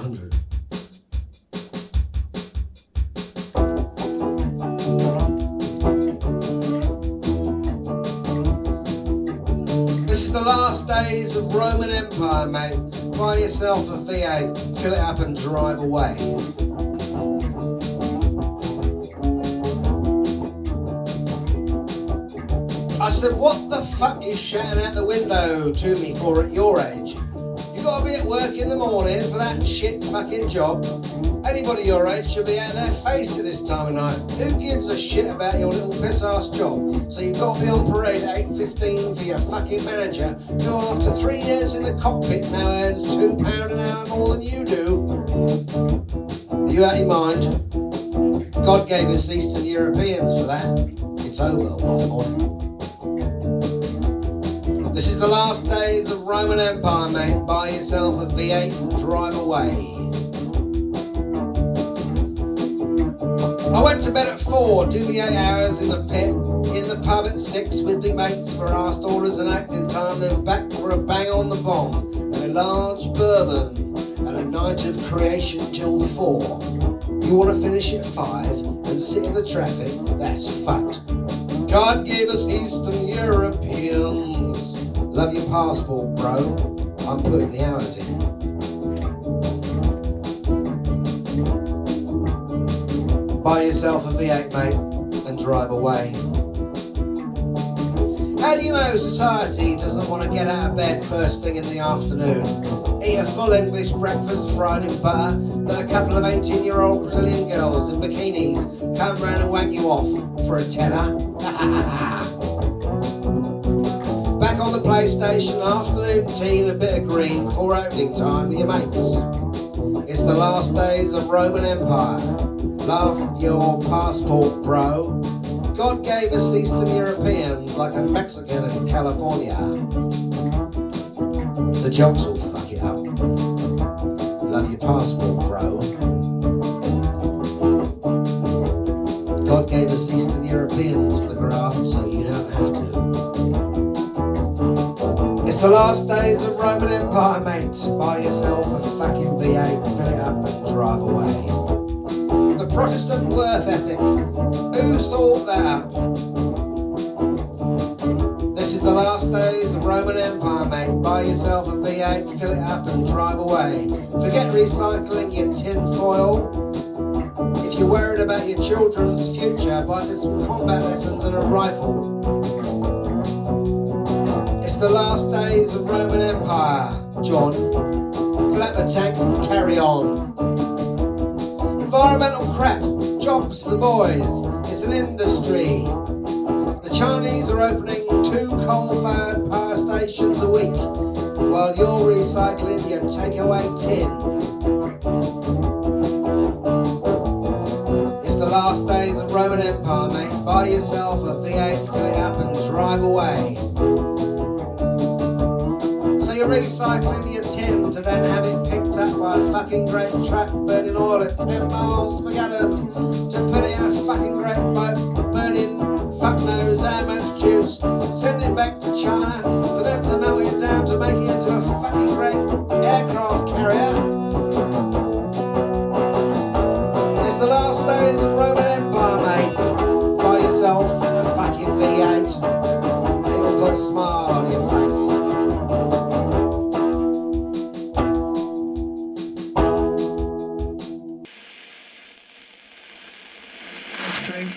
100. This is the last days of Roman Empire, mate. Buy yourself a V8, fill it up and drive away. I said, what the fuck are you shouting out the window to me for at your age? You gotta be at work in the morning for that shit fucking job. Anybody your age should be out of their face at this time of night. Who gives a shit about your little piss ass job? So you've got to be on parade at 8:15 for your fucking manager, who after 3 years in the cockpit now earns £2 an hour more than you do. Are you out of your mind? God gave us Eastern Europeans for that. It's over, what? This is the last days of Roman Empire, mate. Buy yourself a V8 and drive away. I went to bed at 4, do me 8 hours in the pit, in the pub at 6 with me mates for last orders and acting time, then back for a bang on the bomb and a large bourbon and a night of creation till 4. You want to finish at 5 and sit in the traffic? That's fucked. God gave us Eastern Europeans. Love your passport, bro. I'm putting the hours in. Buy yourself a V8, mate, and drive away. How do you know society doesn't want to get out of bed first thing in the afternoon, eat a full English breakfast fried in butter, then a couple of 18-year-old Brazilian girls in bikinis come round and whack you off for a tenner? Back on the PlayStation, afternoon tea and a bit of green before opening time with your mates. It's the last days of Roman Empire. Love your passport, bro. God gave us Eastern Europeans like a Mexican in California. The jocks will fuck it up. Love your passport, bro. God gave us Eastern Europeans for the graft, so you don't have to. It's the last days of Roman Empire, mate. Buy yourself a fucking V8, fill it up and drive away. The Protestant worth ethic. Who thought that up? This is the last days of Roman Empire, mate. Buy yourself a V8, fill it up and drive away. Forget recycling your tin foil. If you're worried about your children's future, buy them some combat lessons and a rifle. It's the last days of Roman Empire, John. Fill up the tank and carry on. Environmental crap, jobs for the boys, it's an industry. The Chinese are opening 2 coal-fired power stations a week, while you're recycling your takeaway tin. It's the last days of Roman Empire, mate. Buy yourself a V8, fill it up and drive away. You're recycling your tin to then have it picked up by a fucking great truck burning oil at 10 miles per gallon to put it in a fucking great boat burning fuck knows how much juice, send it back to China for them to melt it down to make it into a fucking great aircraft carrier. It's the last days of Roman Empire, mate. Buy yourself a fucking V8. It'll put a smile on your face. True.